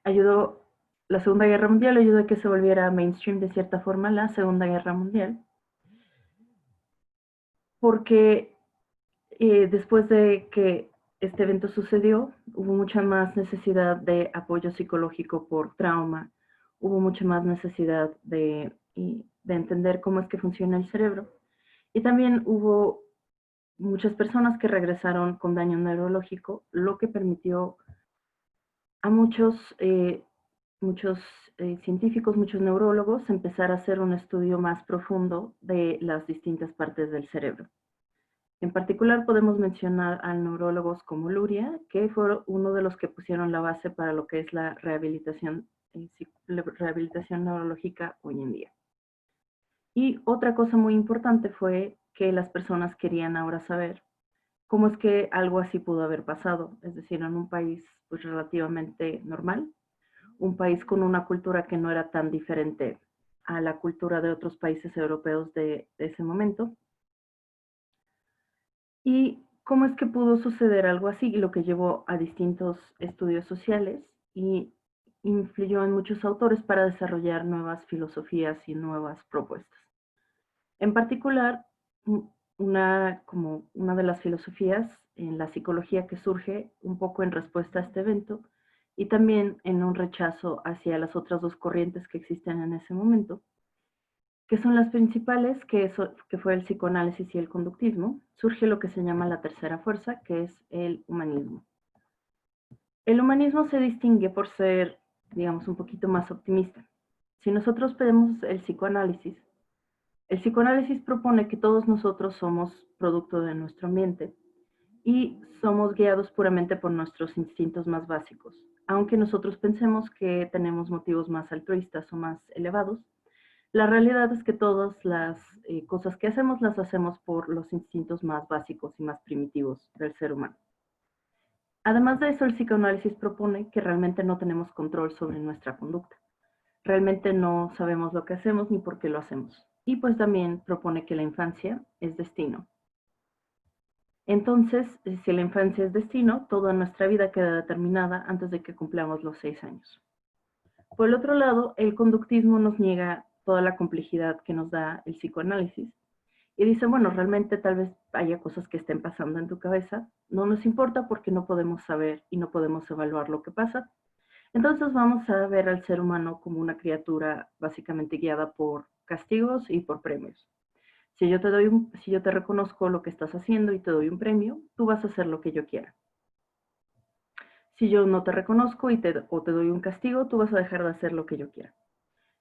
ayudó, la Segunda Guerra Mundial ayudó a que se volviera mainstream de cierta forma la Segunda Guerra Mundial, porque después de que este evento sucedió, hubo mucha más necesidad de apoyo psicológico por trauma, hubo mucha más necesidad de entender cómo es que funciona el cerebro, y también hubo muchas personas que regresaron con daño neurológico, lo que permitió a muchos científicos, muchos neurólogos, empezar a hacer un estudio más profundo de las distintas partes del cerebro. En particular podemos mencionar a neurólogos como Luria, que fue uno de los que pusieron la base para lo que es la rehabilitación neurológica hoy en día. Y otra cosa muy importante fue que las personas querían ahora saber cómo es que algo así pudo haber pasado, es decir, en un país pues relativamente normal, un país con una cultura que no era tan diferente a la cultura de otros países europeos de ese momento. Y cómo es que pudo suceder algo así, lo que llevó a distintos estudios sociales y influyó en muchos autores para desarrollar nuevas filosofías y nuevas propuestas. En particular, como una de las filosofías en la psicología que surge un poco en respuesta a este evento y también en un rechazo hacia las otras dos corrientes que existen en ese momento, que son las principales, que fue el psicoanálisis y el conductismo, surge lo que se llama la tercera fuerza, que es el humanismo. El humanismo se distingue por ser, digamos, un poquito más optimista. Si nosotros vemos el psicoanálisis propone que todos nosotros somos producto de nuestro ambiente y somos guiados puramente por nuestros instintos más básicos. Aunque nosotros pensemos que tenemos motivos más altruistas o más elevados, la realidad es que todas las cosas que hacemos las hacemos por los instintos más básicos y más primitivos del ser humano. Además de eso, el psicoanálisis propone que realmente no tenemos control sobre nuestra conducta. Realmente no sabemos lo que hacemos ni por qué lo hacemos. Y pues también propone que la infancia es destino. Entonces, si la infancia es destino, toda nuestra vida queda determinada antes de que cumplamos los 6 años. Por el otro lado, el conductismo nos niega toda la complejidad que nos da el psicoanálisis y dice, bueno, realmente tal vez haya cosas que estén pasando en tu cabeza, no nos importa porque no podemos saber y no podemos evaluar lo que pasa. Entonces vamos a ver al ser humano como una criatura básicamente guiada por castigos y por premios. Si yo te reconozco lo que estás haciendo y te doy un premio, tú vas a hacer lo que yo quiera. Si yo no te reconozco o te doy un castigo, tú vas a dejar de hacer lo que yo quiera.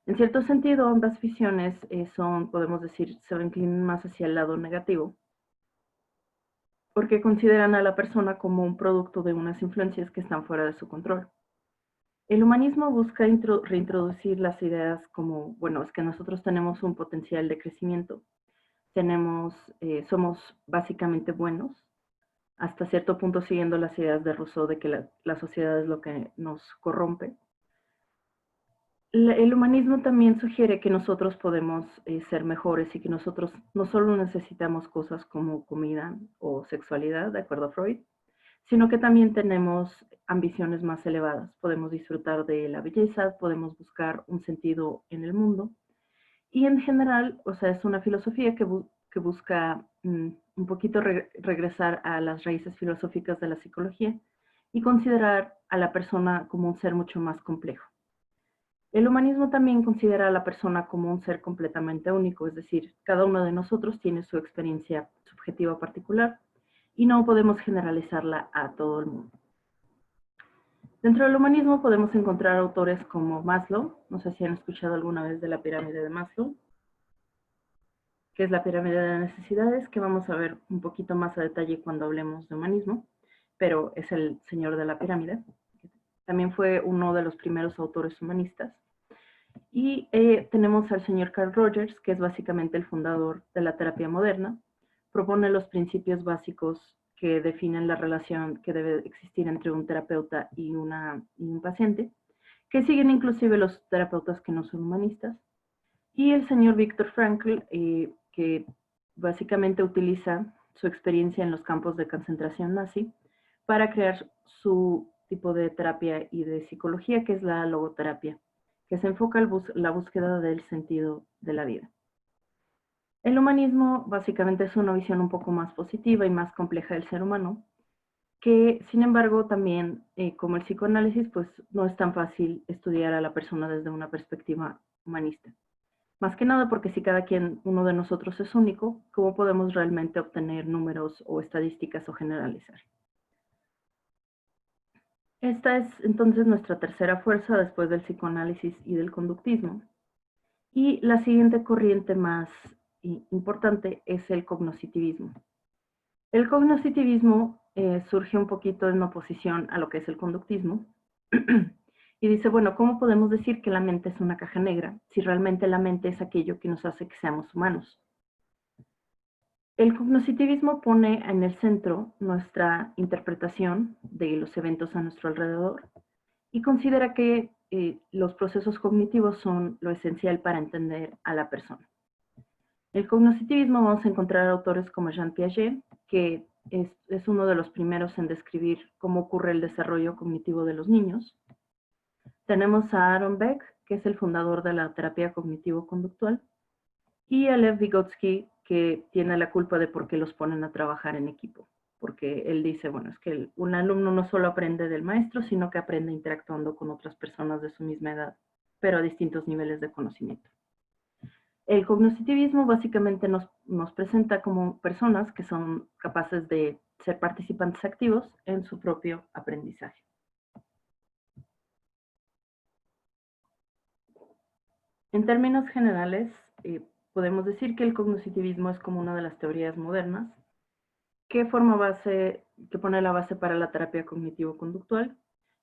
En cierto sentido, ambas visiones podemos decir, se inclinan más hacia el lado negativo, porque consideran a la persona como un producto de unas influencias que están fuera de su control. El humanismo busca reintroducir las ideas como, bueno, es que nosotros tenemos un potencial de crecimiento, somos básicamente buenos, hasta cierto punto siguiendo las ideas de Rousseau de que la sociedad es lo que nos corrompe. El humanismo también sugiere que nosotros podemos ser mejores y que nosotros no solo necesitamos cosas como comida o sexualidad, de acuerdo a Freud, sino que también tenemos ambiciones más elevadas. Podemos disfrutar de la belleza, podemos buscar un sentido en el mundo. Y en general, o sea, es una filosofía que busca un poquito regresar a las raíces filosóficas de la psicología y considerar a la persona como un ser mucho más complejo. El humanismo también considera a la persona como un ser completamente único, es decir, cada uno de nosotros tiene su experiencia subjetiva particular y no podemos generalizarla a todo el mundo. Dentro del humanismo podemos encontrar autores como Maslow, no sé si han escuchado alguna vez de la pirámide de Maslow, que es la pirámide de necesidades, que vamos a ver un poquito más a detalle cuando hablemos de humanismo, pero es el señor de la pirámide. También fue uno de los primeros autores humanistas. Y tenemos al señor Carl Rogers, que es básicamente el fundador de la terapia moderna. Propone los principios básicos que definen la relación que debe existir entre un terapeuta y un paciente, que siguen inclusive los terapeutas que no son humanistas. Y el señor Viktor Frankl, que básicamente utiliza su experiencia en los campos de concentración nazi para crear su tipo de terapia y de psicología, que es la logoterapia, que se enfoca en la búsqueda del sentido de la vida. El humanismo básicamente es una visión un poco más positiva y más compleja del ser humano, que sin embargo también, como el psicoanálisis, pues no es tan fácil estudiar a la persona desde una perspectiva humanista. Más que nada porque si cada quien, uno de nosotros es único, ¿cómo podemos realmente obtener números o estadísticas o generalizar? Esta es entonces nuestra tercera fuerza después del psicoanálisis y del conductismo. Y la siguiente corriente más importante es el cognoscitivismo. El cognoscitivismo surge un poquito en oposición a lo que es el conductismo y dice, bueno, ¿cómo podemos decir que la mente es una caja negra si realmente la mente es aquello que nos hace que seamos humanos? El cognoscitivismo pone en el centro nuestra interpretación de los eventos a nuestro alrededor y considera que los procesos cognitivos son lo esencial para entender a la persona. El cognoscitivismo vamos a encontrar autores como Jean Piaget, que es uno de los primeros en describir cómo ocurre el desarrollo cognitivo de los niños. Tenemos a Aaron Beck, que es el fundador de la terapia cognitivo-conductual, y a Lev Vygotsky, que tiene la culpa de por qué los ponen a trabajar en equipo. Porque él dice, bueno, es que un alumno no solo aprende del maestro, sino que aprende interactuando con otras personas de su misma edad, pero a distintos niveles de conocimiento. El cognitivismo básicamente nos presenta como personas que son capaces de ser participantes activos en su propio aprendizaje. En términos generales, podemos decir que el cognitivismo es como una de las teorías modernas que pone la base para la terapia cognitivo-conductual,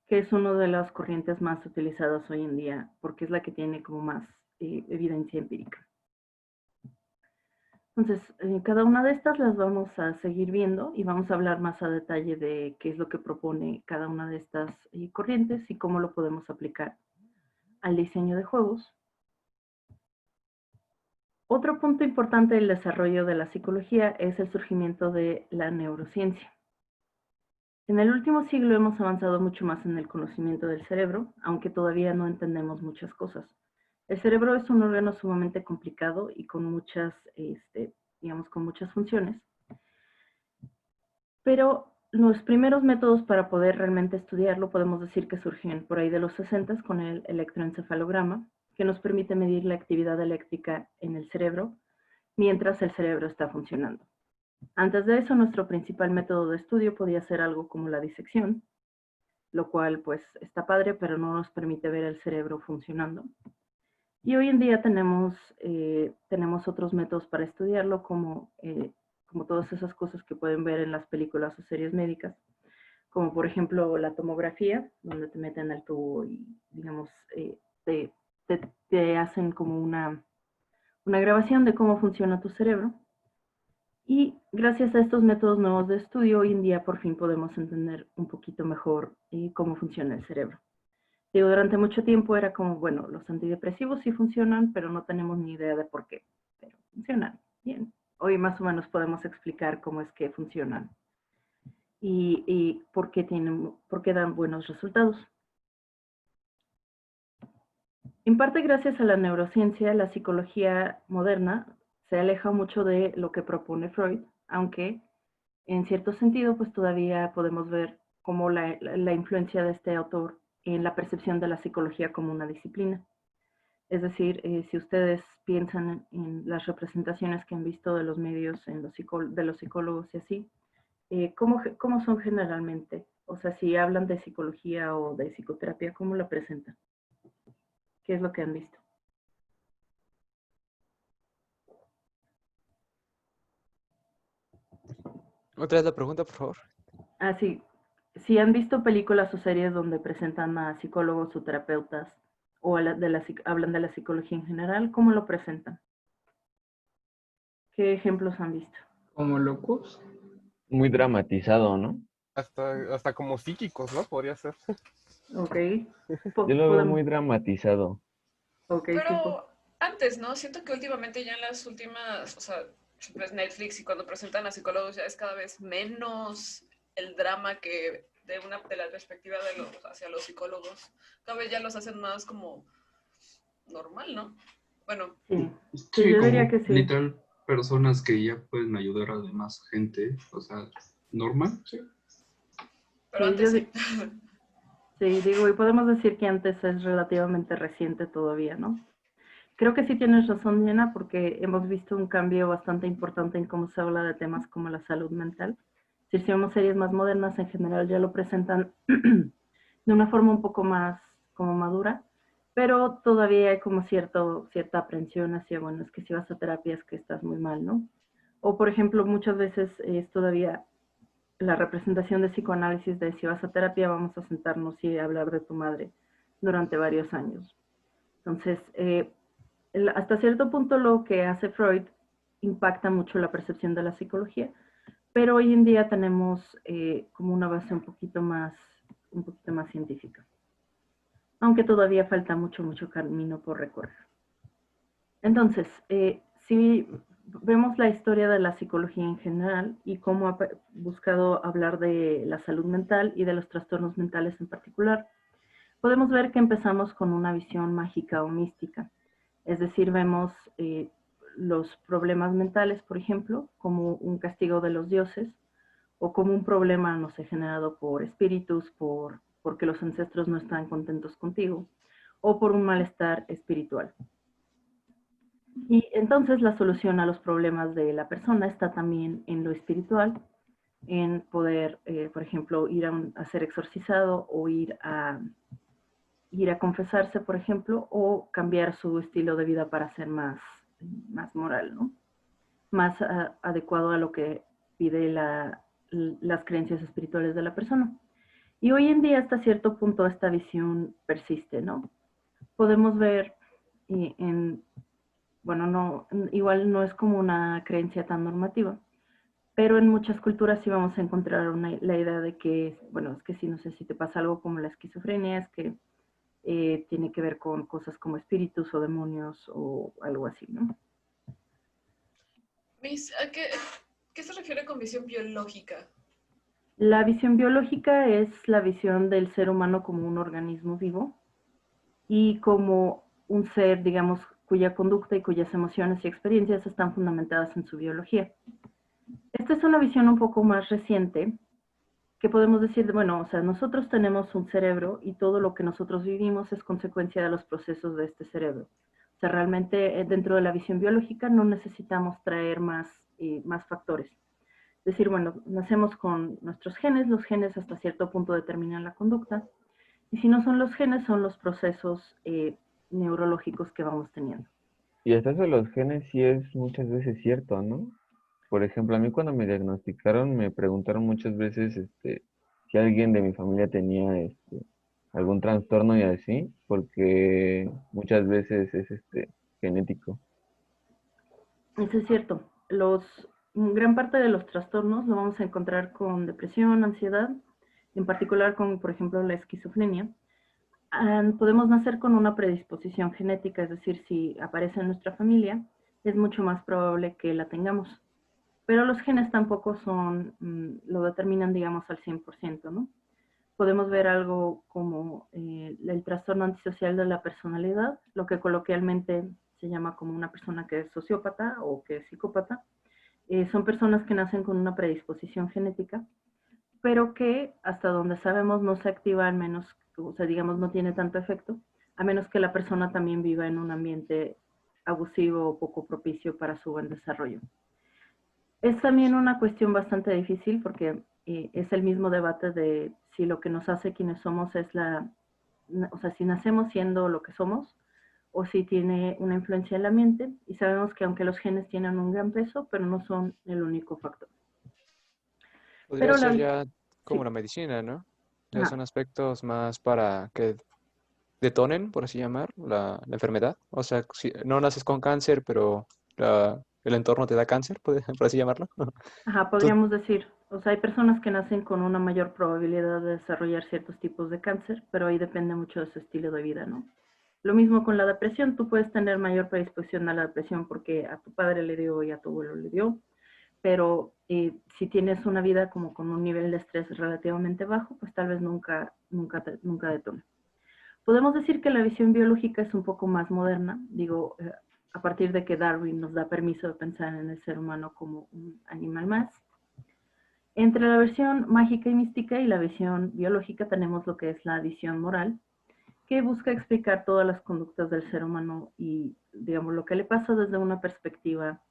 que es una de las corrientes más utilizadas hoy en día porque es la que tiene como más evidencia empírica. Entonces, cada una de estas las vamos a seguir viendo y vamos a hablar más a detalle de qué es lo que propone cada una de estas corrientes y cómo lo podemos aplicar al diseño de juegos. Otro punto importante del desarrollo de la psicología es el surgimiento de la neurociencia. En el último siglo hemos avanzado mucho más en el conocimiento del cerebro, aunque todavía no entendemos muchas cosas. El cerebro es un órgano sumamente complicado y con muchas, con muchas funciones. Pero los primeros métodos para poder realmente estudiarlo podemos decir que surgen por ahí de los 60 con el electroencefalograma, que nos permite medir la actividad eléctrica en el cerebro mientras el cerebro está funcionando. Antes de eso, nuestro principal método de estudio podía ser algo como la disección, lo cual pues está padre, pero no nos permite ver el cerebro funcionando. Y hoy en día tenemos otros métodos para estudiarlo, como todas esas cosas que pueden ver en las películas o series médicas, como por ejemplo la tomografía, donde te meten el tubo y, digamos, te hacen como una grabación de cómo funciona tu cerebro. Y gracias a estos métodos nuevos de estudio, hoy en día por fin podemos entender un poquito mejor cómo funciona el cerebro. Digo, durante mucho tiempo era como, bueno, los antidepresivos sí funcionan, pero no tenemos ni idea de por qué, pero funcionan bien. Hoy más o menos podemos explicar cómo es que funcionan y por qué dan buenos resultados. En parte gracias a la neurociencia, la psicología moderna se aleja mucho de lo que propone Freud, aunque en cierto sentido pues todavía podemos ver cómo la influencia de este autor en la percepción de la psicología como una disciplina. Es decir, si ustedes piensan en las representaciones que han visto de los medios, de los psicólogos y así, ¿cómo son generalmente? O sea, si hablan de psicología o de psicoterapia, ¿cómo la presentan? ¿Qué es lo que han visto? ¿Otra vez la pregunta, por favor? Ah, sí. Si han visto películas o series donde presentan a psicólogos o terapeutas o hablan de la psicología en general, ¿cómo lo presentan? ¿Qué ejemplos han visto? Como locos. Muy dramatizado, ¿no? Hasta como psíquicos, ¿no? Podría ser. Ok. Yo lo veo muy dramatizado. Ok, Pero antes, ¿no? Siento que últimamente ya en las últimas, o sea, pues Netflix y cuando presentan a psicólogos ya es cada vez menos el drama que de la perspectiva hacia los psicólogos. Cada vez ya los hacen más como normal, ¿no? Bueno. Sí, yo diría que sí. Literal, personas que ya pueden ayudar a demás gente, o sea, normal, sí. Pero antes sí. Sí, digo, y podemos decir que antes es relativamente reciente todavía, ¿no? Creo que sí tienes razón, Diana, porque hemos visto un cambio bastante importante en cómo se habla de temas como la salud mental. Si vemos series más modernas, en general ya lo presentan de una forma un poco más como madura, pero todavía hay como cierta aprensión hacia, bueno, es que si vas a terapia es que estás muy mal, ¿no? O, por ejemplo, muchas veces es todavía la representación de psicoanálisis de si vas a terapia vamos a sentarnos y hablar de tu madre durante varios años. Entonces, hasta cierto punto lo que hace Freud impacta mucho la percepción de la psicología, pero hoy en día tenemos como una base un poquito más científica, aunque todavía falta mucho camino por recorrer. Entonces, si vemos la historia de la psicología en general y cómo ha buscado hablar de la salud mental y de los trastornos mentales en particular, podemos ver que empezamos con una visión mágica o mística. Es decir, vemos los problemas mentales, por ejemplo, como un castigo de los dioses o como un problema, no sé, generado por espíritus, porque los ancestros no están contentos contigo o por un malestar espiritual. Y entonces la solución a los problemas de la persona está también en lo espiritual, en poder, por ejemplo, ir a ser exorcizado o ir a confesarse, por ejemplo, o cambiar su estilo de vida para ser más moral, ¿no? Más adecuado a lo que pide las creencias espirituales de la persona. Y hoy en día, hasta cierto punto, esta visión persiste, ¿no? Podemos ver bueno, igual no es como una creencia tan normativa, pero en muchas culturas sí vamos a encontrar la idea de que, bueno, es que si no sé si te pasa algo como la esquizofrenia, es que tiene que ver con cosas como espíritus o demonios o algo así, ¿no? Miss, ¿qué se refiere con visión biológica? La visión biológica es la visión del ser humano como un organismo vivo y como un ser, digamos, cuya conducta y cuyas emociones y experiencias están fundamentadas en su biología. Esta es una visión un poco más reciente que podemos decir, bueno, o sea, nosotros tenemos un cerebro y todo lo que nosotros vivimos es consecuencia de los procesos de este cerebro. O sea, realmente dentro de la visión biológica no necesitamos traer más factores. Es decir, bueno, nacemos con nuestros genes, los genes hasta cierto punto determinan la conducta, y si no son los genes, son los procesos neurológicos que vamos teniendo. Y hasta eso de los genes sí es muchas veces cierto, ¿no? Por ejemplo, a mí cuando me diagnosticaron me preguntaron muchas veces si alguien de mi familia tenía algún trastorno y así, porque muchas veces es genético. Eso es cierto. Gran parte de los trastornos lo vamos a encontrar con depresión, ansiedad, en particular con, por ejemplo, la esquizofrenia. Podemos nacer con una predisposición genética, es decir, si aparece en nuestra familia, es mucho más probable que la tengamos. Pero los genes tampoco lo determinan, digamos, al 100%, ¿no? Podemos ver algo como el trastorno antisocial de la personalidad, lo que coloquialmente se llama como una persona que es sociópata o que es psicópata. Son personas que nacen con una predisposición genética, pero que hasta donde sabemos no se activa al menos, o sea, digamos, no tiene tanto efecto, a menos que la persona también viva en un ambiente abusivo o poco propicio para su buen desarrollo. Es también una cuestión bastante difícil porque es el mismo debate de si lo que nos hace quienes somos es o sea, si nacemos siendo lo que somos o si tiene una influencia en el ambiente, y sabemos que aunque los genes tienen un gran peso, pero no son el único factor. Podría ser ya como la medicina, ¿no? Ya son aspectos más para que detonen, por así llamar, la enfermedad. O sea, si no naces con cáncer, pero el entorno te da cáncer, por así llamarlo. Ajá, podríamos decir, o sea, hay personas que nacen con una mayor probabilidad de desarrollar ciertos tipos de cáncer, pero ahí depende mucho de su estilo de vida, ¿no? Lo mismo con la depresión, tú puedes tener mayor predisposición a la depresión porque a tu padre le dio y a tu abuelo le dio, pero si tienes una vida como con un nivel de estrés relativamente bajo, pues tal vez nunca detone. Podemos decir que la visión biológica es un poco más moderna, digo, a partir de que Darwin nos da permiso de pensar en el ser humano como un animal más. Entre la versión mágica y mística y la visión biológica tenemos lo que es la visión moral, que busca explicar todas las conductas del ser humano y, digamos, lo que le pasa desde una perspectiva,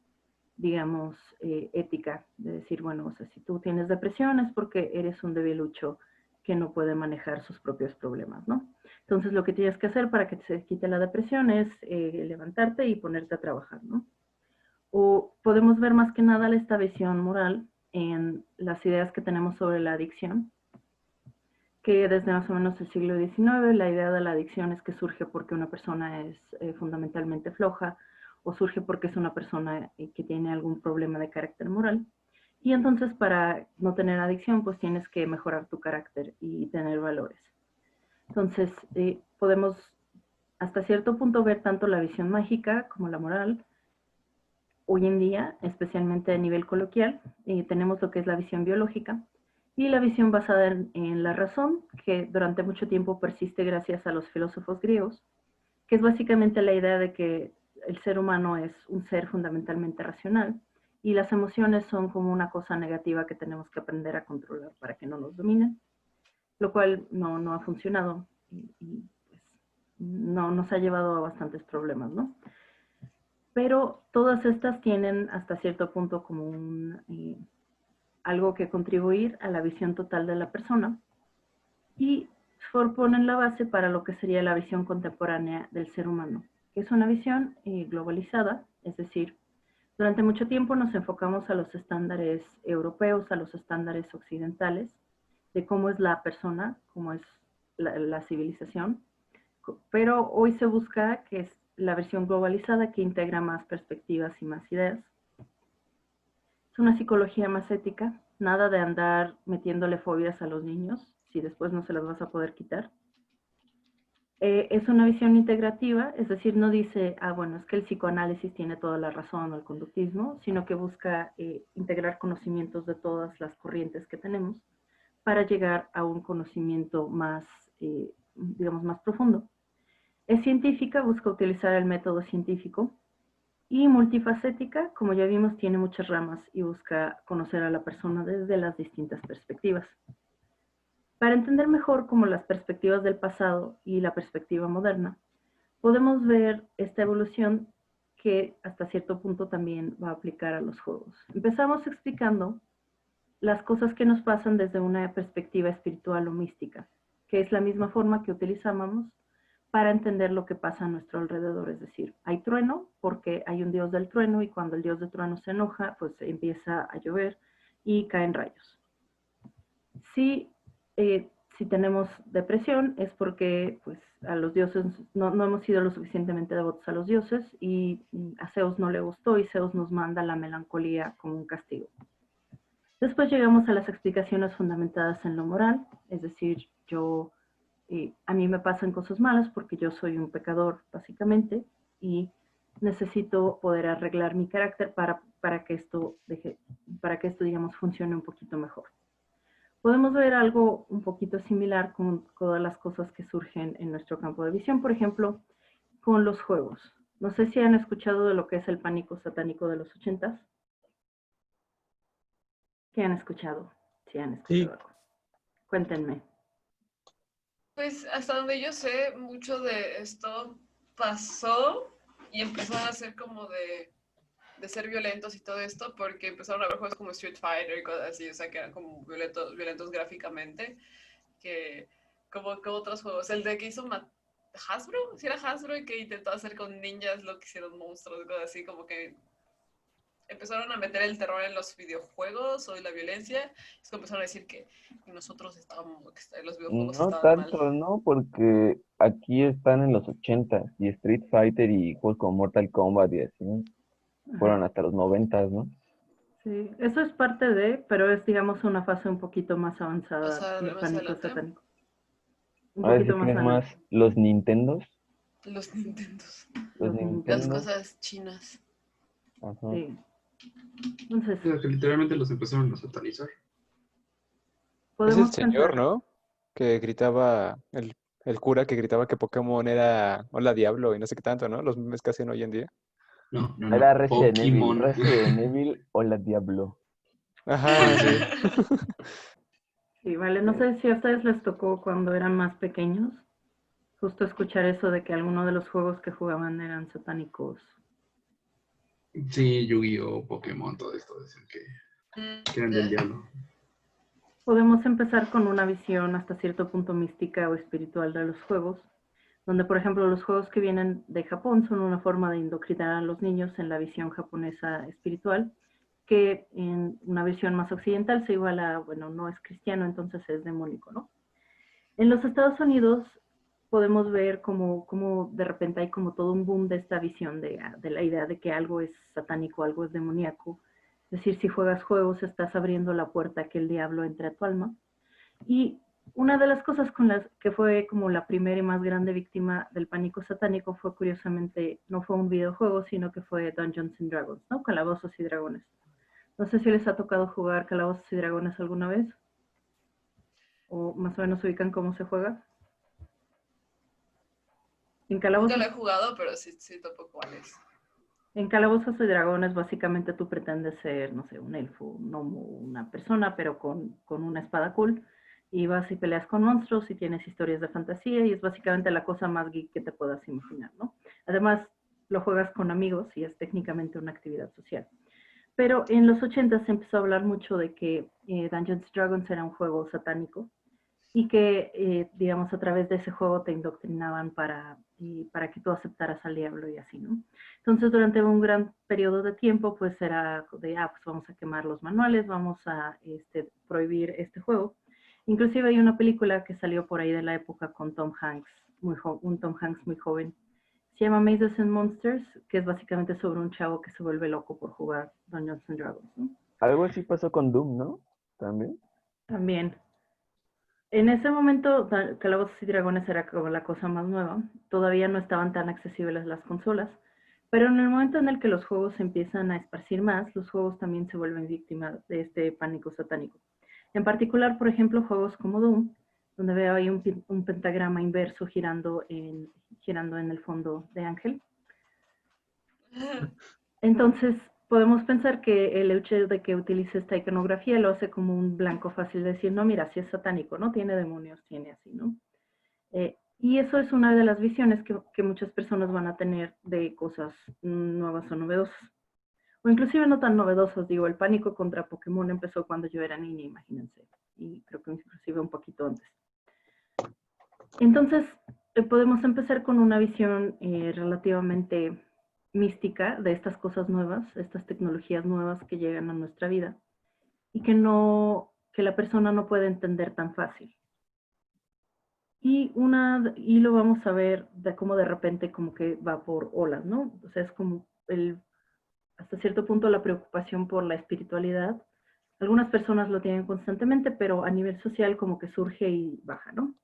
digamos, ética, de decir, bueno, o sea, si tú tienes depresión es porque eres un debilucho que no puede manejar sus propios problemas, ¿no? Entonces, lo que tienes que hacer para que se quite la depresión es levantarte y ponerte a trabajar, ¿no? O podemos ver más que nada esta visión moral en las ideas que tenemos sobre la adicción, que desde más o menos el siglo XIX la idea de la adicción es que surge porque una persona es fundamentalmente floja o surge porque es una persona que tiene algún problema de carácter moral. Y entonces para no tener adicción pues tienes que mejorar tu carácter y tener valores. Entonces podemos hasta cierto punto ver tanto la visión mágica como la moral. Hoy en día, especialmente a nivel coloquial, tenemos lo que es la visión biológica y la visión basada en la razón, que durante mucho tiempo persiste gracias a los filósofos griegos, que es básicamente la idea de que el ser humano es un ser fundamentalmente racional y las emociones son como una cosa negativa que tenemos que aprender a controlar para que no nos dominen, lo cual no ha funcionado y pues, no nos ha llevado a bastantes problemas, ¿no? Pero todas estas tienen hasta cierto punto como algo que contribuir a la visión total de la persona y ponen la base para lo que sería la visión contemporánea del ser humano, que es una visión globalizada, es decir, durante mucho tiempo nos enfocamos a los estándares europeos, a los estándares occidentales, de cómo es la persona, cómo es la civilización, pero hoy se busca que es la versión globalizada que integra más perspectivas y más ideas. Es una psicología más ética, nada de andar metiéndole fobias a los niños, si después no se las vas a poder quitar. Es una visión integrativa, es decir, no dice, bueno, es que el psicoanálisis tiene toda la razón o el conductismo, sino que busca integrar conocimientos de todas las corrientes que tenemos para llegar a un conocimiento más, digamos, más profundo. Es científica, busca utilizar el método científico y multifacética, como ya vimos, tiene muchas ramas y busca conocer a la persona desde las distintas perspectivas. Para entender mejor como las perspectivas del pasado y la perspectiva moderna, podemos ver esta evolución que hasta cierto punto también va a aplicar a los juegos. Empezamos explicando las cosas que nos pasan desde una perspectiva espiritual o mística, que es la misma forma que utilizábamos para entender lo que pasa a nuestro alrededor. Es decir, hay trueno porque hay un dios del trueno y cuando el dios del trueno se enoja, pues empieza a llover y caen rayos. Si tenemos depresión es porque pues, a los dioses no hemos sido lo suficientemente devotos a los dioses y a Zeus no le gustó y Zeus nos manda la melancolía como un castigo. Después llegamos a las explicaciones fundamentadas en lo moral, es decir, a mí me pasan cosas malas porque yo soy un pecador, básicamente, y necesito poder arreglar mi carácter para que esto, digamos, funcione un poquito mejor. Podemos ver algo un poquito similar con todas las cosas que surgen en nuestro campo de visión, por ejemplo, con los juegos. No sé si han escuchado de lo que es el pánico satánico de los 80s. ¿Qué han escuchado? Si han escuchado algo. Cuéntenme. Pues hasta donde yo sé, mucho de esto pasó y empezaron a ser como de ser violentos y todo esto, porque empezaron a ver juegos como Street Fighter y cosas así, o sea, que eran como violentos gráficamente, que como otros juegos. El de que hizo Hasbro, si era Hasbro, y que intentó hacer con ninjas lo que hicieron monstruos, cosas así, como que empezaron a meter el terror en los videojuegos o en la vielencia. Es que empezaron a decir que nosotros estábamos, que los videojuegos No estaban mal. tanto, ¿no? Porque aquí están en los 80 y Street Fighter y juegos como Mortal Kombat y así, ¿no? Fueron hasta los 90, ¿no? Sí, eso es parte de, pero es, digamos, una fase un poquito más avanzada O sea, del más pánico adelante. satánico. Un Ahora sí poquito más que es más adelante. los Nintendos. Los Nintendos. Los Los Las Nintendo. cosas chinas. Ajá. Sí. Entonces, O sea, que literalmente los empezaron a satanizar. Es el podemos señor, pensar, ¿no? Que gritaba, el cura que gritaba que Pokémon era hola diablo y no sé qué tanto, ¿no? Los memes que hacen hoy en día. No, no, Era no. Resident Evil. Pokémon. Resident Evil o la Diablo. Ajá, sí. sí, vale, no sé si a ustedes les tocó cuando eran más pequeños, justo escuchar eso de que algunos de los juegos que jugaban eran satánicos. Sí, Yu-Gi-Oh, Pokémon, todo esto. Decían que eran del diablo. Podemos empezar con una visión hasta cierto punto mística o espiritual de los juegos, donde por ejemplo los juegos que vienen de Japón son una forma de indoctrinar a los niños en la visión japonesa espiritual, que en una visión más occidental se iguala, bueno, no es cristiano, entonces es demónico, ¿no? En los Estados Unidos podemos ver como de repente hay como todo un boom de esta visión de la idea de que algo es satánico, algo es demoníaco. Es decir, si juegas juegos estás abriendo la puerta a que el diablo entre a tu alma. Y una de las cosas con las que fue como la primera y más grande víctima del pánico satánico fue curiosamente, no fue un videojuego, sino que fue Dungeons and Dragons, ¿no? Calabozos y Dragones. No sé si les ha tocado jugar Calabozos y Dragones alguna vez, o más o menos ubican cómo se juega. En Nunca Calabozos, lo he jugado, pero sí topo cuál es. en Calabozos y Dragones básicamente tú pretendes ser, no sé, un elfo, un gnomo, una persona, pero con una espada cool. Y vas y peleas con monstruos y tienes historias de fantasía y es básicamente la cosa más geek que te puedas imaginar, ¿no? Además, lo juegas con amigos y es técnicamente una actividad social. Pero en los 80 se empezó a hablar mucho de que Dungeons Dragons era un juego satánico y que, digamos, a través de ese juego te indoctrinaban para que tú aceptaras al diablo y así, ¿no? Entonces, durante un gran periodo de tiempo, pues era de, pues vamos a quemar los manuales, vamos a prohibir este juego. Inclusive hay una película que salió por ahí de la época con Tom Hanks, un Tom Hanks muy joven. Se llama Mazes and Monsters, que es básicamente sobre un chavo que se vuelve loco por jugar Dungeons and Dragons, ¿no? Algo así pasó con Doom, ¿no? También. También. En ese momento, Calabozos y Dragones era como la cosa más nueva. Todavía no estaban tan accesibles las consolas. Pero en el momento en el que los juegos se empiezan a esparcir más, los juegos también se vuelven víctimas de este pánico satánico. En particular, por ejemplo, juegos como Doom, donde veo ahí un pentagrama inverso girando en el fondo de Ángel. Entonces, podemos pensar que el hecho de que utilice esta iconografía lo hace como un blanco fácil de decir, no, mira, si es satánico, ¿no? Tiene demonios, tiene así, ¿no? Y eso es una de las visiones que muchas personas van a tener de cosas nuevas o novedosas. O inclusive no tan novedosas, digo, el pánico contra Pokémon empezó cuando yo era niña, imagínense. Y creo que inclusive un poquito antes. Entonces, podemos empezar con una visión relativamente mística de estas cosas nuevas, estas tecnologías nuevas que llegan a nuestra vida y que la persona no puede entender tan fácil. Y lo vamos a ver de cómo de repente como que va por olas, ¿no? O sea, es como hasta cierto punto la preocupación por la espiritualidad. Algunas personas lo tienen constantemente, pero a nivel social como que surge y baja, ¿no?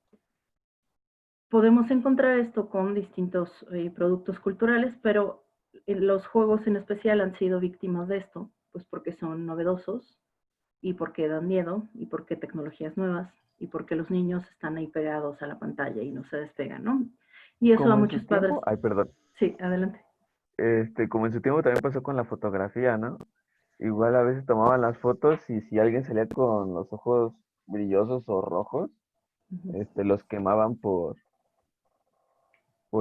Podemos encontrar esto con distintos productos culturales, pero los juegos en especial han sido víctimas de esto, pues porque son novedosos y porque dan miedo y porque tecnologías nuevas y porque los niños están ahí pegados a la pantalla y no se despegan, ¿no? Y eso a Como en su muchos padres... tiempo, ay, perdón. Sí, adelante. Como en su tiempo también pasó con la fotografía, ¿no? Igual a veces tomaban las fotos y si alguien salía con los ojos brillosos o rojos, los quemaban por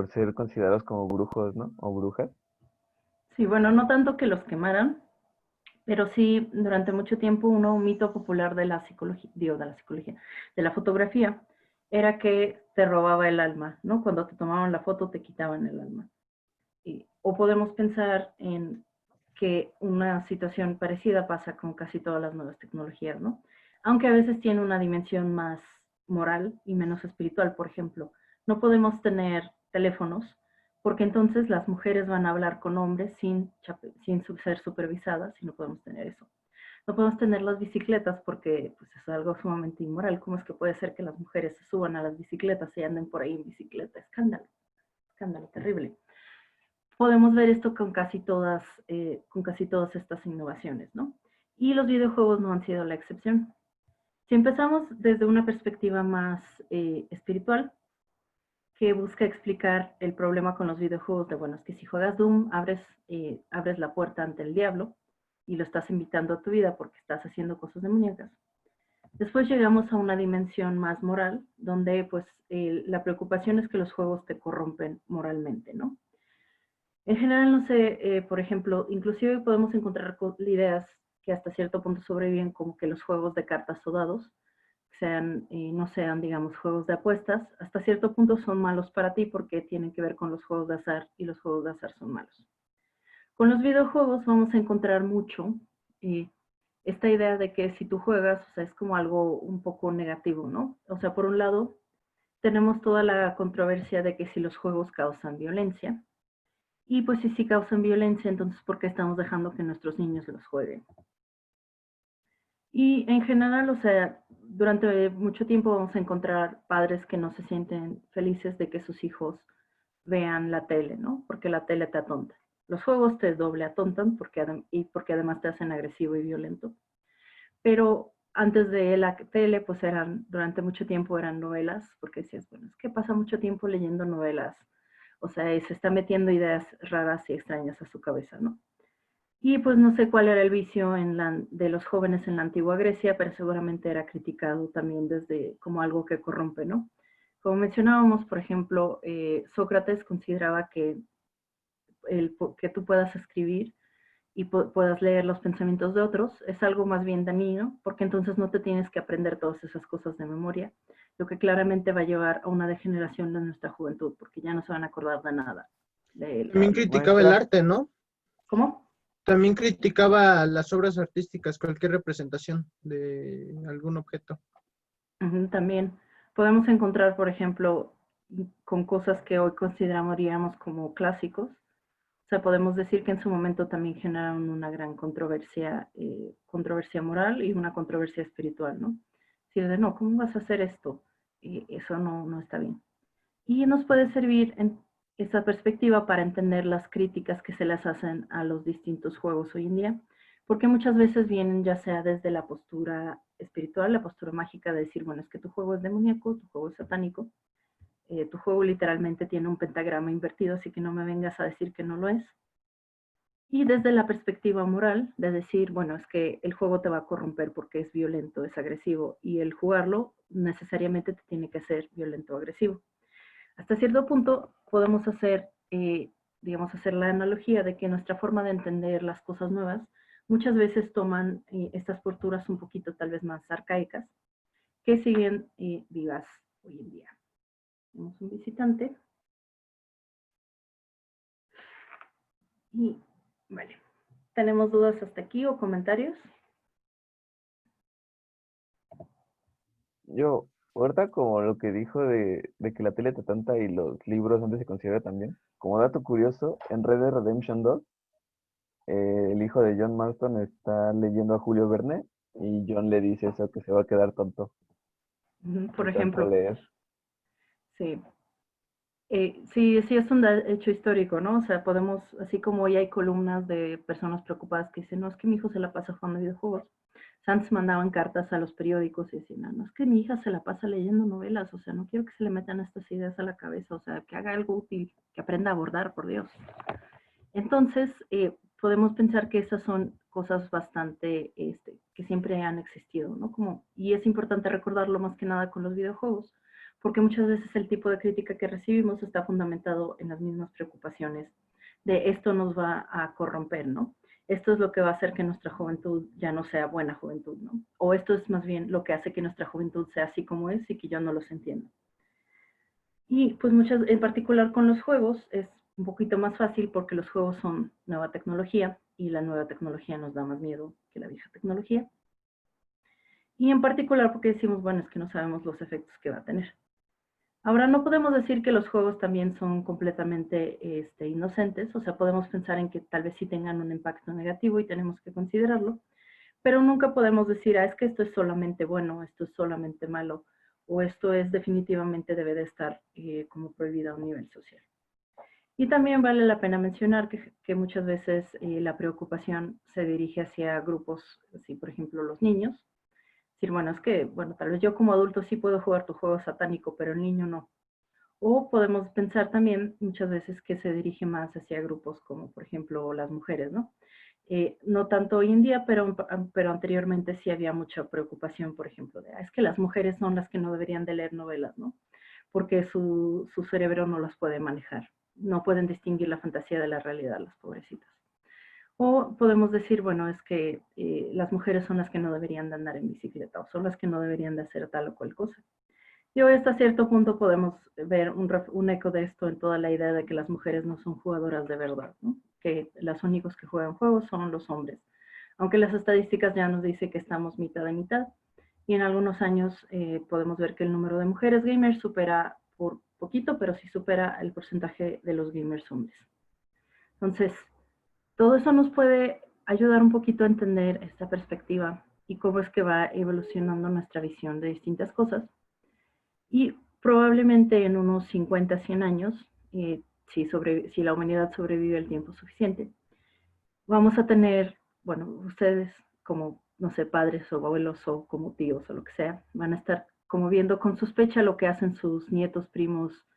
ser considerados como brujos, ¿no? O brujas. Sí, bueno, no tanto que los quemaran, pero sí durante mucho tiempo un mito popular de la psicología, de la fotografía, era que te robaba el alma, ¿no? Cuando te tomaban la foto te quitaban el alma. O podemos pensar en que una situación parecida pasa con casi todas las nuevas tecnologías, ¿no? Aunque a veces tiene una dimensión más moral y menos espiritual, por ejemplo. No podemos tener teléfonos porque entonces las mujeres van a hablar con hombres sin ser supervisadas y no podemos tener eso. No podemos tener las bicicletas porque pues, es algo sumamente inmoral. ¿Cómo es que puede ser que las mujeres se suban a las bicicletas y anden por ahí en bicicleta? Escándalo, escándalo terrible. podemos ver esto con casi todas estas innovaciones, ¿no? Y los videojuegos no han sido la excepción. Si empezamos desde una perspectiva más espiritual, que busca explicar el problema con los videojuegos de, bueno, es que si juegas Doom, abres la puerta ante el diablo y lo estás invitando a tu vida porque estás haciendo cosas demoníacas. Después llegamos a una dimensión más moral, donde pues la preocupación es que los juegos te corrompen moralmente, ¿no? En general, no sé, por ejemplo, inclusive podemos encontrar ideas que hasta cierto punto sobreviven, como que los juegos de cartas o dados no sean, digamos, juegos de apuestas, hasta cierto punto son malos para ti porque tienen que ver con los juegos de azar y los juegos de azar son malos. Con los videojuegos vamos a encontrar mucho esta idea de que si tú juegas, o sea, es como algo un poco negativo, ¿no? O sea, por un lado, tenemos toda la controversia de que si los juegos causan violencia, y pues si sí causan violencia, entonces ¿por qué estamos dejando que nuestros niños los jueguen? Y en general, o sea, durante mucho tiempo vamos a encontrar padres que no se sienten felices de que sus hijos vean la tele, ¿no? Porque la tele te atonta. Los juegos te doble atontan porque además te hacen agresivo y violento. Pero antes de la tele, pues durante mucho tiempo eran novelas, porque decías, bueno, es que pasa mucho tiempo leyendo novelas. O sea, se está metiendo ideas raras y extrañas a su cabeza, ¿no? Y pues no sé cuál era el vicio de los jóvenes en la antigua Grecia, pero seguramente era criticado también desde como algo que corrompe, ¿no? Como mencionábamos, por ejemplo, Sócrates consideraba que que tú puedas escribir y puedas leer los pensamientos de otros es algo más bien dañino, porque entonces no te tienes que aprender todas esas cosas de memoria, lo que claramente va a llevar a una degeneración de nuestra juventud, porque ya no se van a acordar de nada. También criticaba el arte, ¿no? ¿Cómo? También criticaba las obras artísticas, cualquier representación de algún objeto. También podemos encontrar, por ejemplo, con cosas que hoy consideraríamos como clásicos. O sea, podemos decir que en su momento también generaron una gran controversia moral y una controversia espiritual, ¿no? Decir de, no, ¿cómo vas a hacer esto? Eso no está bien. Y nos puede servir en esa perspectiva para entender las críticas que se les hacen a los distintos juegos hoy en día, porque muchas veces vienen ya sea desde la postura espiritual, la postura mágica de decir, bueno, es que tu juego es demoníaco, tu juego es satánico, tu juego literalmente tiene un pentagrama invertido, así que no me vengas a decir que no lo es. Y desde la perspectiva moral, de decir, bueno, es que el juego te va a corromper porque es violento, es agresivo, y el jugarlo necesariamente te tiene que hacer violento o agresivo. Hasta cierto punto podemos hacer, hacer la analogía de que nuestra forma de entender las cosas nuevas muchas veces toman estas posturas un poquito tal vez más arcaicas que siguen vivas hoy en día. Tenemos un visitante. Y, vale. ¿Tenemos dudas hasta aquí o comentarios? Yo, ahorita como lo que dijo de que la tele te tanta y los libros antes se considera también, como dato curioso, en Red Dead Redemption 2, el hijo de John Marston está leyendo a Julio Verne y John le dice eso, que se va a quedar tonto. Por de tanto ejemplo. leer. Sí. Sí, es un hecho histórico, ¿no? O sea, podemos, así como hoy hay columnas de personas preocupadas que dicen, no, es que mi hijo se la pasa jugando videojuegos. Antes mandaban cartas a los periódicos y decían, no, es que mi hija se la pasa leyendo novelas, o sea, no quiero que se le metan estas ideas a la cabeza, o sea, que haga algo útil, que aprenda a abordar, por Dios. Entonces, podemos pensar que esas son cosas bastante, que siempre han existido, ¿no? Y es importante recordarlo más que nada con los videojuegos, porque muchas veces el tipo de crítica que recibimos está fundamentado en las mismas preocupaciones de esto nos va a corromper, ¿no? Esto es lo que va a hacer que nuestra juventud ya no sea buena juventud, ¿no? O esto es más bien lo que hace que nuestra juventud sea así como es y que yo no los entiendo. Y pues en particular con los juegos, es un poquito más fácil porque los juegos son nueva tecnología y la nueva tecnología nos da más miedo que la vieja tecnología. Y en particular porque decimos, bueno, es que no sabemos los efectos que va a tener. Ahora, no podemos decir que los juegos también son completamente inocentes, o sea, podemos pensar en que tal vez sí tengan un impacto negativo y tenemos que considerarlo, pero nunca podemos decir, es que esto es solamente bueno, esto es solamente malo, o esto es definitivamente debe de estar como prohibido a un nivel social. Y también vale la pena mencionar que muchas veces la preocupación se dirige hacia grupos, así por ejemplo los niños. Es decir, bueno, es que, bueno, tal vez yo como adulto sí puedo jugar tu juego satánico, pero el niño no. O podemos pensar también muchas veces que se dirige más hacia grupos como por ejemplo las mujeres, ¿no? No tanto hoy en día, pero anteriormente sí había mucha preocupación, por ejemplo, de, es que las mujeres son las que no deberían de leer novelas, ¿no? Porque su cerebro no las puede manejar. No pueden distinguir la fantasía de la realidad, las pobrecitas. O podemos decir, bueno, es que las mujeres son las que no deberían de andar en bicicleta o son las que no deberían de hacer tal o cual cosa. Y hoy hasta cierto punto podemos ver un eco de esto en toda la idea de que las mujeres no son jugadoras de verdad, ¿no? Que los únicos que juegan juegos son los hombres. Aunque las estadísticas ya nos dicen que estamos mitad de mitad, y en algunos años podemos ver que el número de mujeres gamers supera por poquito, pero sí supera el porcentaje de los gamers hombres. Entonces, todo eso nos puede ayudar un poquito a entender esta perspectiva y cómo es que va evolucionando nuestra visión de distintas cosas. Y probablemente en unos 50, 100 años, si la humanidad sobrevive el tiempo suficiente, vamos a tener, bueno, ustedes como, no sé, padres o abuelos o como tíos o lo que sea, van a estar como viendo con sospecha lo que hacen sus nietos, primos,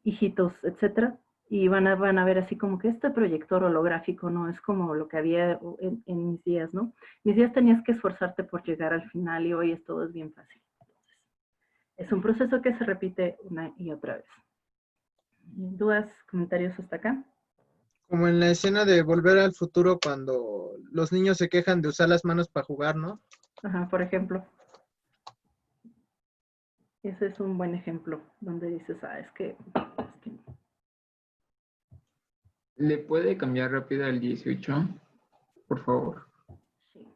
hijitos, etcétera, y van a ver así como que este proyector holográfico no es como lo que había en mis días, ¿no? Mis días tenías que esforzarte por llegar al final y hoy todo es bien fácil. Es un proceso que se repite una y otra vez. ¿Dudas, comentarios hasta acá? Como en la escena de Volver al Futuro cuando los niños se quejan de usar las manos para jugar, ¿no? Ajá, por ejemplo. Ese es un buen ejemplo donde dices, es que ¿Le puede cambiar rápido al 18? Por favor. sí.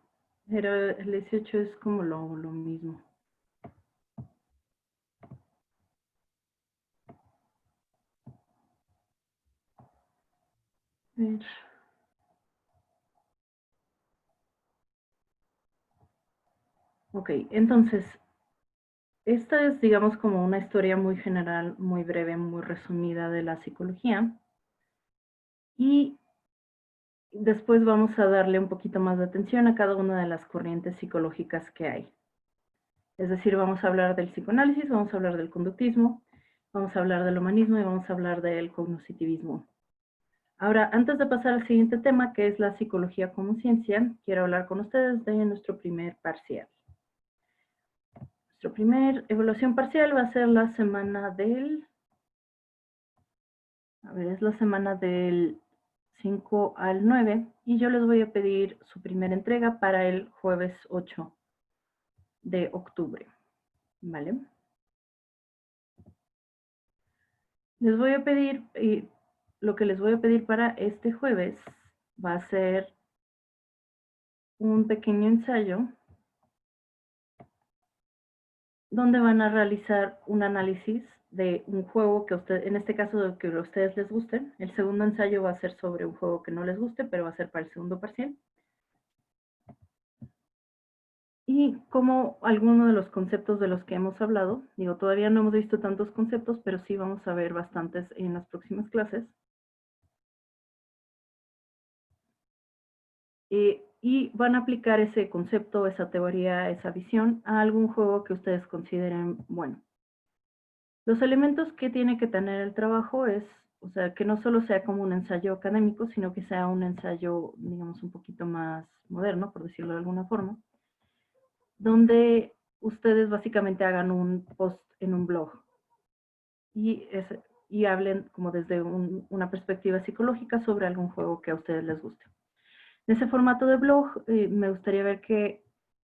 Pero el 18 es como lo mismo. A ver. Ok, entonces, esta es, digamos, como una historia muy general, muy breve, muy resumida de la psicología. Y después vamos a darle un poquito más de atención a cada una de las corrientes psicológicas que hay. Es decir, vamos a hablar del psicoanálisis, vamos a hablar del conductismo, vamos a hablar del humanismo y vamos a hablar del cognoscitivismo. Ahora, antes de pasar al siguiente tema, que es la psicología como ciencia, quiero hablar con ustedes de nuestro primer parcial. Nuestra primera evaluación parcial va a ser la semana del... es la semana del 5 al 9 y yo les voy a pedir su primera entrega para el jueves 8 de octubre, ¿vale? Les voy a pedir, lo que les voy a pedir para este jueves va a ser un pequeño ensayo donde van a realizar un análisis de un juego que en este caso que a ustedes les guste. El segundo ensayo va a ser sobre un juego que no les guste, pero va a ser para el segundo parcial. Y como algunos de los conceptos de los que hemos hablado, digo, todavía no hemos visto tantos conceptos, pero sí vamos a ver bastantes en las próximas clases. Y van a aplicar ese concepto, esa teoría, esa visión a algún juego que ustedes consideren bueno. Los elementos que tiene que tener el trabajo es, o sea, que no solo sea como un ensayo académico, sino que sea un ensayo, digamos, un poquito más moderno, por decirlo de alguna forma, donde ustedes básicamente hagan un post en un blog y hablen como desde una perspectiva psicológica sobre algún juego que a ustedes les guste. En ese formato de blog me gustaría ver que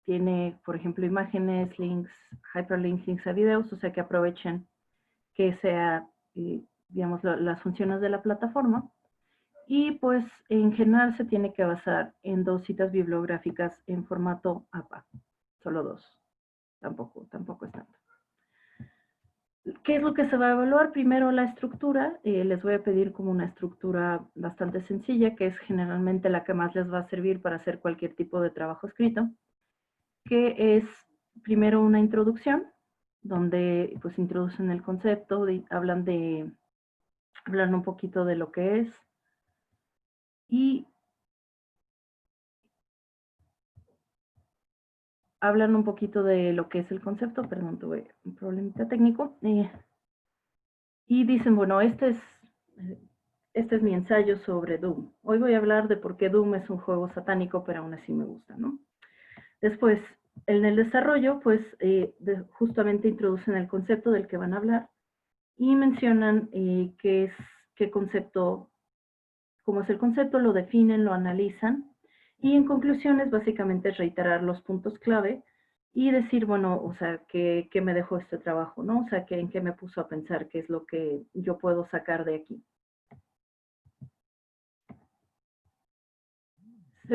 tiene, por ejemplo, imágenes, links, hyperlinks, links a videos, o sea que aprovechen que sea, digamos, las funciones de la plataforma. Y pues en general se tiene que basar en 2 citas bibliográficas en formato APA, solo 2, tampoco es tanto. ¿Qué es lo que se va a evaluar? Primero la estructura, les voy a pedir como una estructura bastante sencilla, que es generalmente la que más les va a servir para hacer cualquier tipo de trabajo escrito, que es primero una introducción, donde pues introducen el concepto, hablan de hablan un poquito de lo que es y hablan un poquito de lo que es el concepto, perdón, tuve un problemita técnico, y dicen, bueno, este es mi ensayo sobre Doom. Hoy voy a hablar de por qué Doom es un juego satánico, pero aún así me gusta, ¿no? Después, en el desarrollo, pues justamente introducen el concepto del que van a hablar y mencionan qué concepto, cómo es el concepto, lo definen, lo analizan y en conclusiones básicamente reiterar los puntos clave y decir, bueno, o sea, ¿qué me dejó este trabajo, no? O sea, ¿en qué me puso a pensar? ¿Qué es lo que yo puedo sacar de aquí? El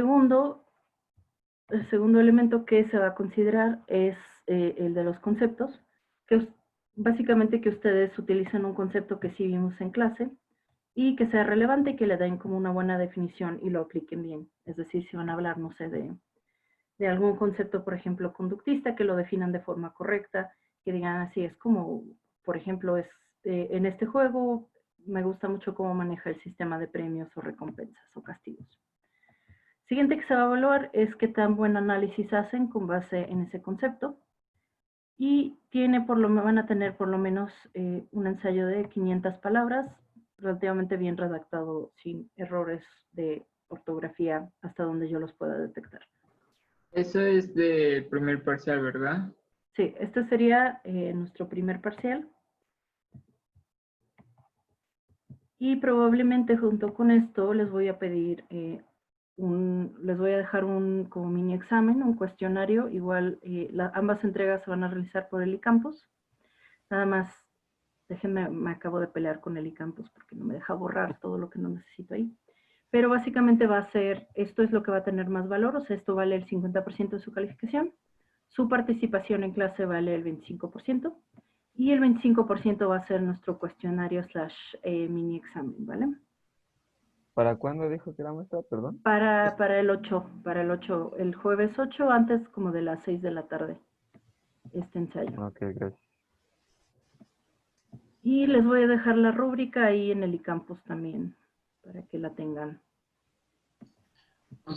segundo elemento que se va a considerar es el de los conceptos, que básicamente que ustedes utilicen un concepto que sí vimos en clase y que sea relevante y que le den como una buena definición y lo apliquen bien. Es decir, si van a hablar, no sé, de algún concepto, por ejemplo, conductista, que lo definan de forma correcta, que digan así, es como, por ejemplo, en este juego me gusta mucho cómo maneja el sistema de premios o recompensas o castigos. Siguiente que se va a evaluar es qué tan buen análisis hacen con base en ese concepto y van a tener por lo menos un ensayo de 500 palabras, relativamente bien redactado, sin errores de ortografía hasta donde yo los pueda detectar. Eso es del primer parcial, ¿verdad? Sí, este sería nuestro primer parcial. Y probablemente junto con esto les voy a pedir les voy a dejar un como mini examen, un cuestionario. Igual ambas entregas se van a realizar por el eCampus. Nada más, déjenme, me acabo de pelear con el eCampus porque no me deja borrar todo lo que no necesito ahí. Pero básicamente va a ser, esto es lo que va a tener más valor, o sea, esto vale el 50% de su calificación. Su participación en clase vale el 25%. Y el 25% va a ser nuestro cuestionario / mini examen, ¿vale? ¿Para cuándo dijo que era maestra? Perdón. Para el 8, el jueves 8, antes como de las 6 de la tarde, este ensayo. Ok, gracias. Y les voy a dejar la rúbrica ahí en el eCampus también, para que la tengan.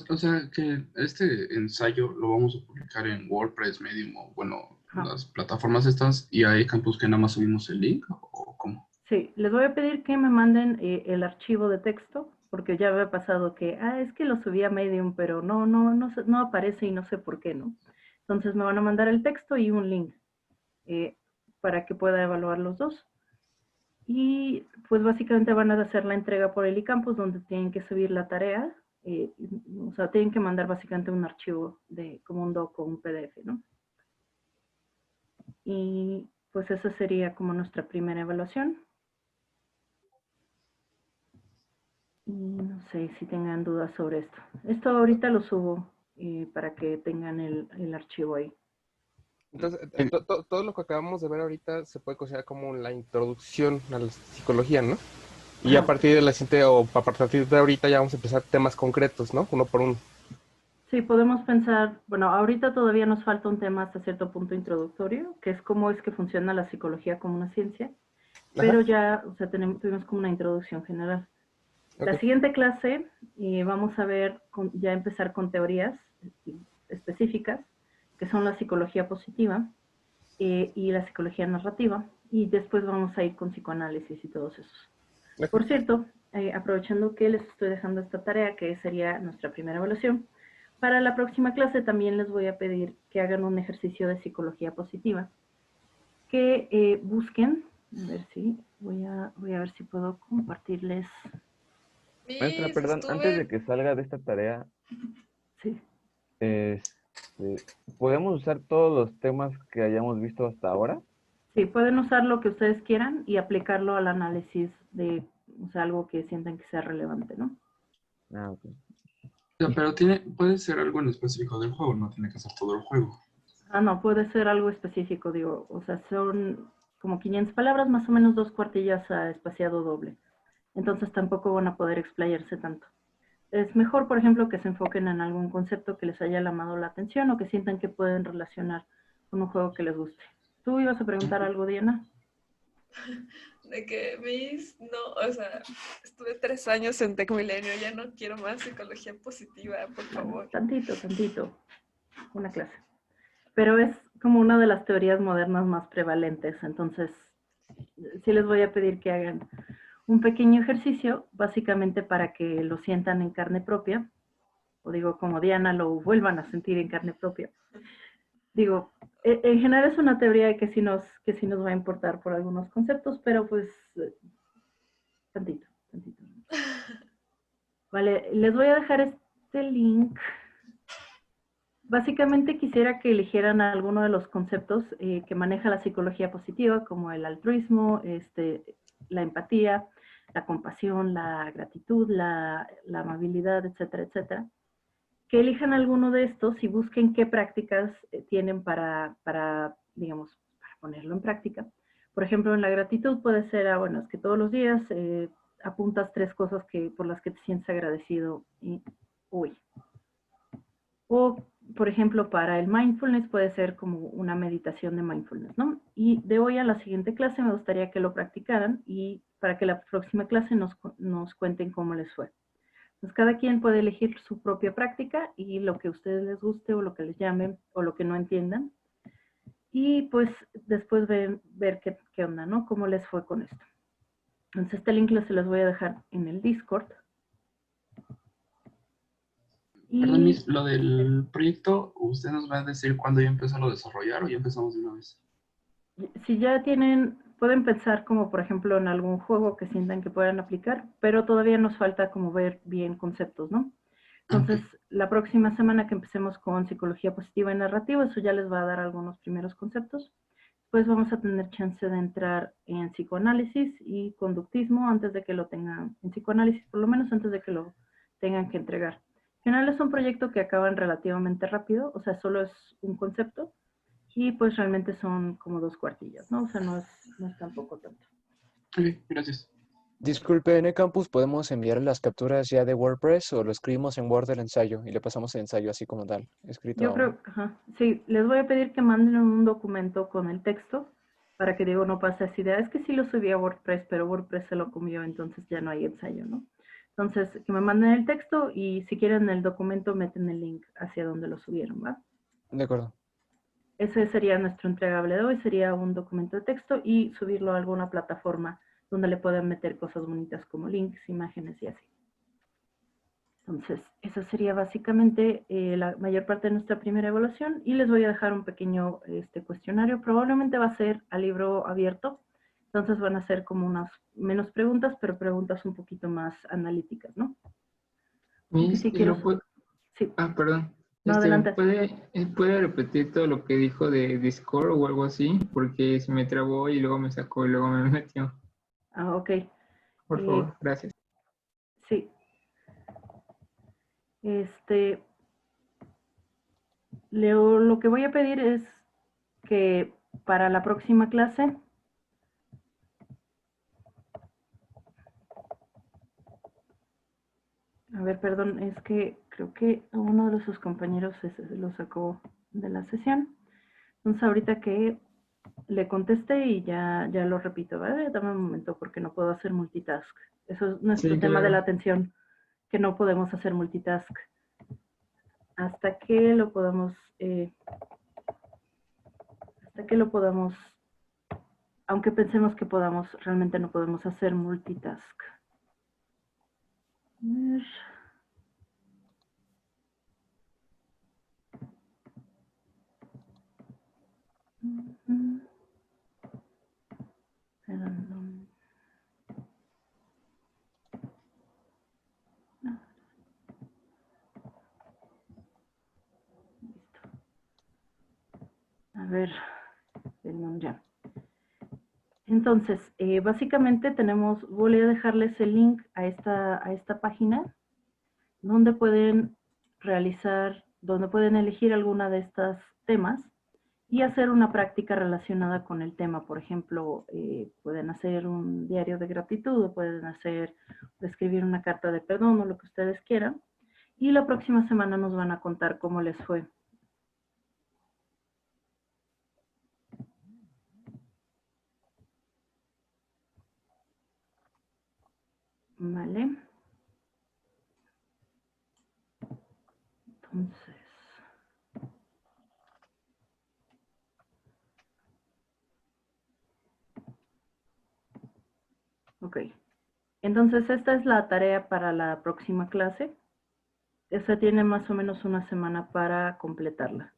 O sea, que este ensayo lo vamos a publicar en WordPress, Medium, o bueno, las plataformas estas, y hay campus que nada más subimos el link, ¿o cómo? Sí, les voy a pedir que me manden el archivo de texto, porque ya me ha pasado que, es que lo subí a Medium, pero no aparece y no sé por qué, ¿no? Entonces me van a mandar el texto y un link para que pueda evaluar los dos. Y pues básicamente van a hacer la entrega por el eCampus, donde tienen que subir la tarea, o sea, tienen que mandar básicamente un archivo como un doc o un PDF, ¿no? Y pues esa sería como nuestra primera evaluación. Y no sé si tengan dudas sobre esto. Esto ahorita lo subo para que tengan el archivo ahí. Entonces, todo lo que acabamos de ver ahorita se puede considerar como la introducción a la psicología, ¿no? Y a partir de la siguiente, o a partir de ahorita ya vamos a empezar temas concretos, ¿no? Uno por uno. Sí, podemos pensar, bueno, ahorita todavía nos falta un tema hasta cierto punto introductorio, que es cómo es que funciona la psicología como una ciencia, pero ya, o sea, tuvimos como una introducción general. Okay. La siguiente clase vamos a ver, ya empezar con teorías específicas, que son la psicología positiva y la psicología narrativa, y después vamos a ir con psicoanálisis y todos esos. Okay. Por cierto, aprovechando que les estoy dejando esta tarea, que sería nuestra primera evaluación, para la próxima clase también les voy a pedir que hagan un ejercicio de psicología positiva, que busquen, a ver si, voy a ver si puedo compartirles. Maestra, perdón, antes de que salga de esta tarea, sí. ¿Podemos usar todos los temas que hayamos visto hasta ahora? Sí, pueden usar lo que ustedes quieran y aplicarlo al análisis de, o sea, algo que sientan que sea relevante, ¿no? Ok. Pero puede ser algo en específico del juego, no tiene que ser todo el juego. No, puede ser algo específico, digo, o sea, son como 500 palabras, más o menos 2 cuartillas a espaciado doble. Entonces tampoco van a poder explayarse tanto. Es mejor, por ejemplo, que se enfoquen en algún concepto que les haya llamado la atención o que sientan que pueden relacionar con un juego que les guste. ¿Tú ibas a preguntar algo, Diana? de que no, o sea, estuve 3 años en Tecmilenio, ya no quiero más psicología positiva, por favor. Tantito, una clase. Pero es como una de las teorías modernas más prevalentes, entonces sí les voy a pedir que hagan un pequeño ejercicio, básicamente para que lo sientan en carne propia, o digo, como Diana, lo vuelvan a sentir en carne propia. Digo, en general es una teoría que sí nos va a importar por algunos conceptos, pero pues tantito. Vale, les voy a dejar este link. Básicamente quisiera que eligieran alguno de los conceptos que maneja la psicología positiva, como el altruismo, la empatía, la compasión, la gratitud, la amabilidad, etcétera, etcétera. Que elijan alguno de estos y busquen qué prácticas tienen para, digamos, para ponerlo en práctica. Por ejemplo, en la gratitud puede ser, bueno, es que todos los días apuntas 3 cosas por las que te sientes agradecido hoy. O, por ejemplo, para el mindfulness puede ser como una meditación de mindfulness, ¿no? Y de hoy a la siguiente clase me gustaría que lo practicaran y para que la próxima clase nos cuenten cómo les fue. Pues cada quien puede elegir su propia práctica y lo que a ustedes les guste o lo que les llame o lo que no entiendan. Y pues después ver qué onda, ¿no? Cómo les fue con esto. Entonces este link se los voy a dejar en el Discord. Perdón, Miss, lo del proyecto, ¿usted nos va a decir cuándo ya empezó a desarrollar o ya empezamos de una vez? Si ya pueden pensar como por ejemplo en algún juego que sientan que puedan aplicar, pero todavía nos falta como ver bien conceptos, ¿no? Entonces, la próxima semana que empecemos con psicología positiva y narrativa, eso ya les va a dar algunos primeros conceptos. Pues vamos a tener chance de entrar en psicoanálisis y conductismo antes de que lo tengan, en psicoanálisis por lo menos antes de que lo tengan que entregar. En general es un proyecto que acaban relativamente rápido, o sea, solo es un concepto y pues realmente son como 2 cuartillas, ¿no? O sea, no es tampoco tanto. Ok, gracias. Disculpe, en eCampus podemos enviar las capturas ya de WordPress o lo escribimos en Word del ensayo y le pasamos el ensayo así como tal, escrito. Yo creo, sí, les voy a pedir que manden un documento con el texto para que Diego no pase esa idea. Es que sí lo subí a WordPress, pero WordPress se lo comió, entonces ya no hay ensayo, ¿no? Entonces, que me manden el texto y si quieren el documento, meten el link hacia donde lo subieron, ¿va? De acuerdo. Ese sería nuestro entregable de hoy, sería un documento de texto y subirlo a alguna plataforma donde le puedan meter cosas bonitas como links, imágenes y así. Entonces, esa sería básicamente la mayor parte de nuestra primera evaluación y les voy a dejar un pequeño cuestionario. Probablemente va a ser a libro abierto, entonces van a ser como unas menos preguntas, pero preguntas un poquito más analíticas, ¿no? Miss, Sí, sí. Perdón. No, adelante. ¿Puede repetir todo lo que dijo de Discord o algo así? Porque se me trabó y luego me sacó y luego me metió. Ok. Por favor, gracias. Sí. Lo que voy a pedir es que para la próxima clase a ver, perdón, es que creo que uno de sus compañeros se lo sacó de la sesión. Entonces ahorita que le conteste y ya lo repito, ¿vale? Dame un momento porque no puedo hacer multitask. Eso es nuestro tema de la atención, que no podemos hacer multitask. Hasta que lo podamos, aunque pensemos que podamos, realmente no podemos hacer multitask. A ver. Listo. A ver, ya. Entonces, básicamente voy a dejarles el link a esta página donde pueden elegir alguna de estos temas y hacer una práctica relacionada con el tema. Por ejemplo, pueden hacer un diario de gratitud o pueden escribir una carta de perdón o lo que ustedes quieran. Y la próxima semana nos van a contar cómo les fue. Vale. Entonces. Ok. Entonces, esta es la tarea para la próxima clase. Esta tiene más o menos una semana para completarla.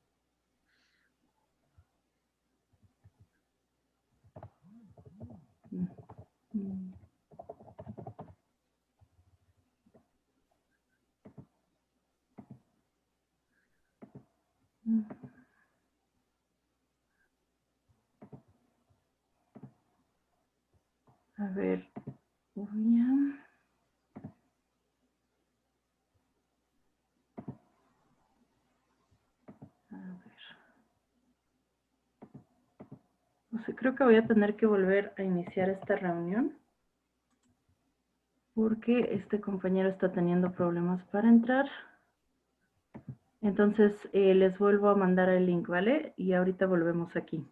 A ver, voy a... No sé, creo que voy a tener que volver a iniciar esta reunión porque este compañero está teniendo problemas para entrar. Entonces, les vuelvo a mandar el link, ¿vale? Y ahorita volvemos aquí.